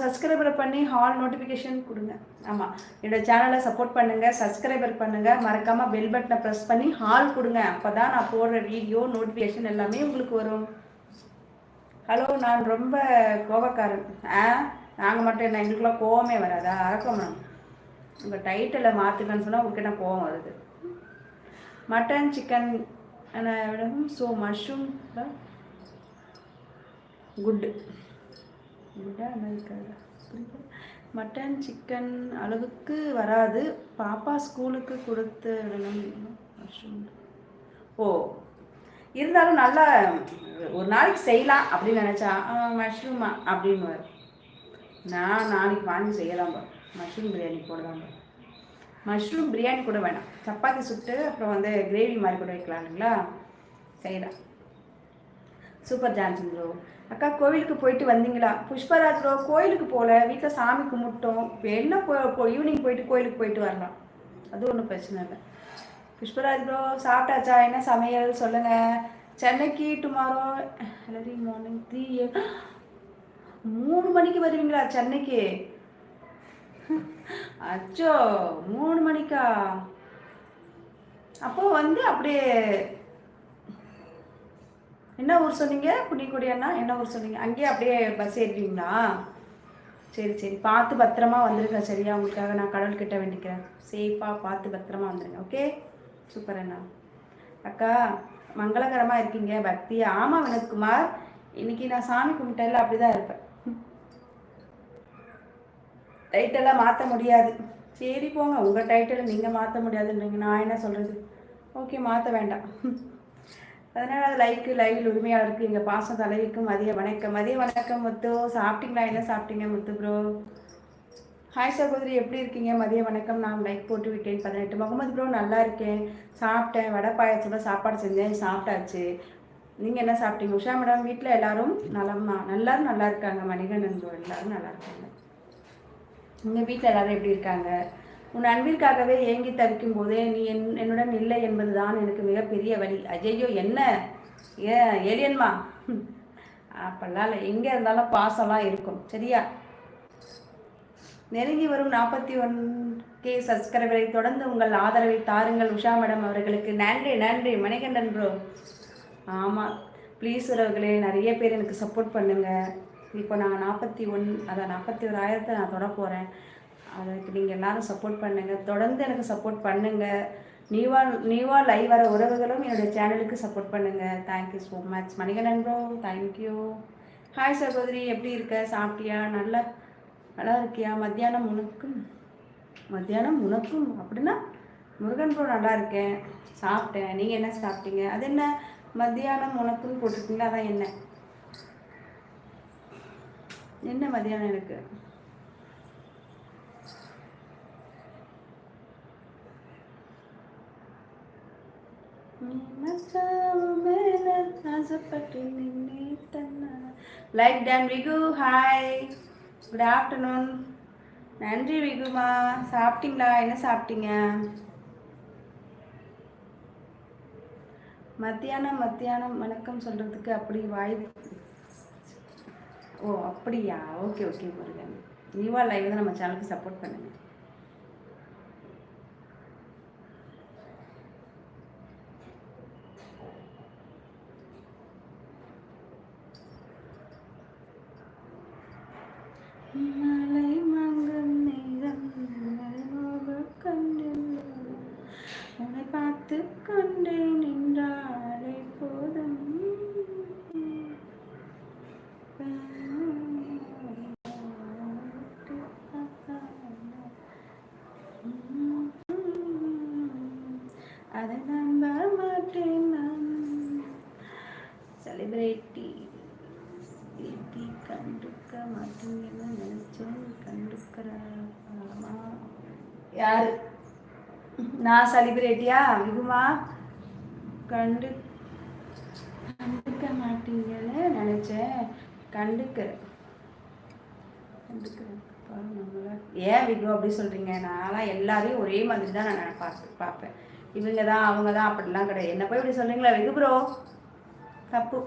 Subscriber பண்ணி hall notification கொடுங்க. ஆமாம், என்னோடய சேனலை சப்போர்ட் பண்ணுங்கள், சப்ஸ்கிரைபர் பண்ணுங்கள், மறக்காமல் பெல் பட்டனை ப்ரெஸ் பண்ணி ஹால் கொடுங்க. அப்போ தான் நான் போடுற வீடியோ நோட்டிஃபிகேஷன் எல்லாமே உங்களுக்கு வரும். ஹலோ, நான் ரொம்ப கோபக்காரன். நாங்கள் மட்டும் என்ன, எங்களுக்குலாம் கோவமே வராதா? அரக்கம் மேம், உங்கள் டைட்டிலை மாற்றுக்கன்னு சொன்னால் உங்களுக்கு என்ன கோவம் வருது? மட்டன் சிக்கன் ஸோ மஷ்ரூம் குட்டாக இருக்காது. மட்டன் சிக்கன் அளவுக்கு வராது, பாப்பா ஸ்கூலுக்கு கொடுத்து விடணும். மஷ்ரூம் ஓ, இருந்தாலும் நல்லா ஒரு நாளைக்கு செய்யலாம் அப்படின்னு நினச்சா மஷ்ரூமா அப்படின்னு வரும். நான் நாளைக்கு வாங்கி செய்யலாம் பா, மஷ்ரூம் பிரியாணி போடலாம் பா. மஷ்ரூம் பிரியாணி கூட வேணாம், சப்பாத்தி சுட்டு அப்புறம் வந்து கிரேவி மாதிரி கூட வைக்கலாம் இல்லைங்களா? செய்யலாம். Super Johnson bro. அக்கா கோவிலுக்கு போயிட்டு வந்தீங்களா? புஷ்பராஜ் ப்ரோ, கோயிலுக்கு போகல, வீட்டில் சாமி கும்பிட்டோம். என்ன ஈவினிங் போயிட்டு கோயிலுக்கு போயிட்டு வரலாம், அது ஒன்றும் பிரச்சனை இல்லை. புஷ்பராஜ் ப்ரோ சாப்பிட்டாச்சா? என்ன சமையல் சொல்லுங்கள். சென்னைக்கு டுமாரோ எலரி மார்னிங் 3 3 மணிக்கு வருவீங்களா சென்னைக்கு? அச்சோ, 3 மணிக்கா? அப்போ வந்து அப்படியே என்ன ஊர் சொன்னீங்க? புண்ணியக்குடியாண்ணா என்ன ஊர் சொன்னீங்க? அங்கேயே அப்படியே பஸ் ஏறிடுவீங்களா? சரி சரி, பார்த்து பத்திரமா வந்துருங்க. சரியா, உங்களுக்காக நான் கடவுள்கிட்ட வேண்டிக்கிறேன், சேஃபாக பார்த்து பத்திரமா வந்துடுங்க. ஓகே, சூப்பர் அண்ணா. அக்கா மங்களகரமாக இருக்கீங்க, பக்தியா? ஆமாம் வினோத்குமார், இன்னைக்கு நான் சாமி கும்பிட்டேன்ல, அப்படி தான் இருப்பேன். டைட்டெல்லாம் மாற்ற முடியாது. சரி போங்க, உங்கள் டைட்டில் நீங்கள் மாற்ற முடியாதுன்றீங்க, நான் என்ன சொல்கிறது? ஓகே, மாற்ற வேண்டாம். அதனால் அது லைவில் உரிமையாளருக்கு எங்கள் பாசம் தலைவிக்கும் மதிய வணக்கம். மதிய வணக்கம் முத்து. சாப்பிட்டீங்களா? என்ன சாப்பிட்டீங்க முத்து ப்ரோ? ஹாய் சகோதரி, எப்படி இருக்கீங்க? மதிய வணக்கம். நான் லைக் போட்டு விட்டேன் 18. முகமது ப்ரோ, நல்லா இருக்கேன், சாப்பிட்டேன். வடை பாயசத்தோட சாப்பாடு செஞ்சேன், சாப்பிட்டாச்சு. நீங்கள் என்ன சாப்பிட்டீங்க? உஷா மேடம், வீட்டில் எல்லாரும் நலமா? எல்லாரும் நல்லா இருக்காங்க. மணிகண்டன் ப்ரோ, எல்லாரும் நல்லா இருக்காங்க. உங்கள் வீட்டில் எல்லாரும் எப்படி இருக்காங்க? உன் அன்பிற்காகவே ஏங்கி தவிக்கும் போதே நீ என்னுடன் இல்லை என்பது தான் எனக்கு மிகப்பெரிய வழி. அஜய்யோ, என்ன ஏலியன்மா? அப்பெல்லாம் இல்லை, எங்கே இருந்தாலும் பாசம்லாம் இருக்கும். சரியா? நெருங்கி வரும் 41K சப்ஸ்கிரைபரை தொடர்ந்து உங்கள் ஆதரவை தாருங்கள் உஷா மேடம் அவர்களுக்கு. நன்றி நன்றி மணிகண்டன் ப்ரோ. ஆமாம், ப்ளீஸ் உறவுகளே, நிறைய பேர் எனக்கு சப்போர்ட் பண்ணுங்கள். இப்போ நாங்கள் 41,000 நான் தொட போகிறேன். அதுக்கு நீங்கள் எல்லோரும் சப்போர்ட் பண்ணுங்கள், தொடர்ந்து எனக்கு சப்போர்ட் பண்ணுங்கள். நியூவாக லைவ் வர உறவுகளும் என்னுடைய சேனலுக்கு சப்போர்ட் பண்ணுங்கள். Thank you so much Manikandan bro, thank you. Hi சகோதரி, எப்படி இருக்க? சாப்பிட்டியா? நல்லா இருக்கியா? மத்தியானம் உனக்கும் அப்படின்னா முருகன் ப்ரோ, நல்லா இருக்கேன், சாப்பிட்டேன். நீங்கள் என்ன சாப்பிட்டீங்க? அது என்ன மத்தியானம் உனக்குன்னு போட்டிருக்கீங்களா? அதான் என்ன மத்தியானம்? எனக்கு லைக் டன் விகு. Hi, good afternoon. நன்றி விகுமா. சாப்பிட்டீங்களா? என்ன சாப்பிட்டீங்க? மத்தியானம் வணக்கம் சொல்கிறதுக்கு அப்படி வாய். ஓ அப்படியா? ஓகே முருகன். நியூவா லைவ் வந்து நம்ம சேனலுக்கு சப்போர்ட் பண்ணுங்கள். மலை மங்கும் நேரம் உன்னை பார்த்து கொண்டே நின்றாலே போதும். அதை நம்ப மாட்டேன் நான். செலிபிரிட்டி கண்டுக்க மாட்டீங்கன்னு நினைச்சேன், கண்டுக்கிறமா? யாரு? நான் செலிபிரிட்டியா விகுமா? கண்டுக்க மாட்டீங்கன்னு நினைச்சேன், கண்டுக்கிறேன். ஏன் விகு அப்படி சொல்றீங்க? நான்லாம் எல்லாரையும் ஒரே மாதிரி தான் நான் பார்ப்பேன். இவங்க தான் அவங்க தான் அப்படிலாம் கிடையாது. என்ன போய் இப்படி சொல்றீங்களா விகு ப்ரோ? தப்பு.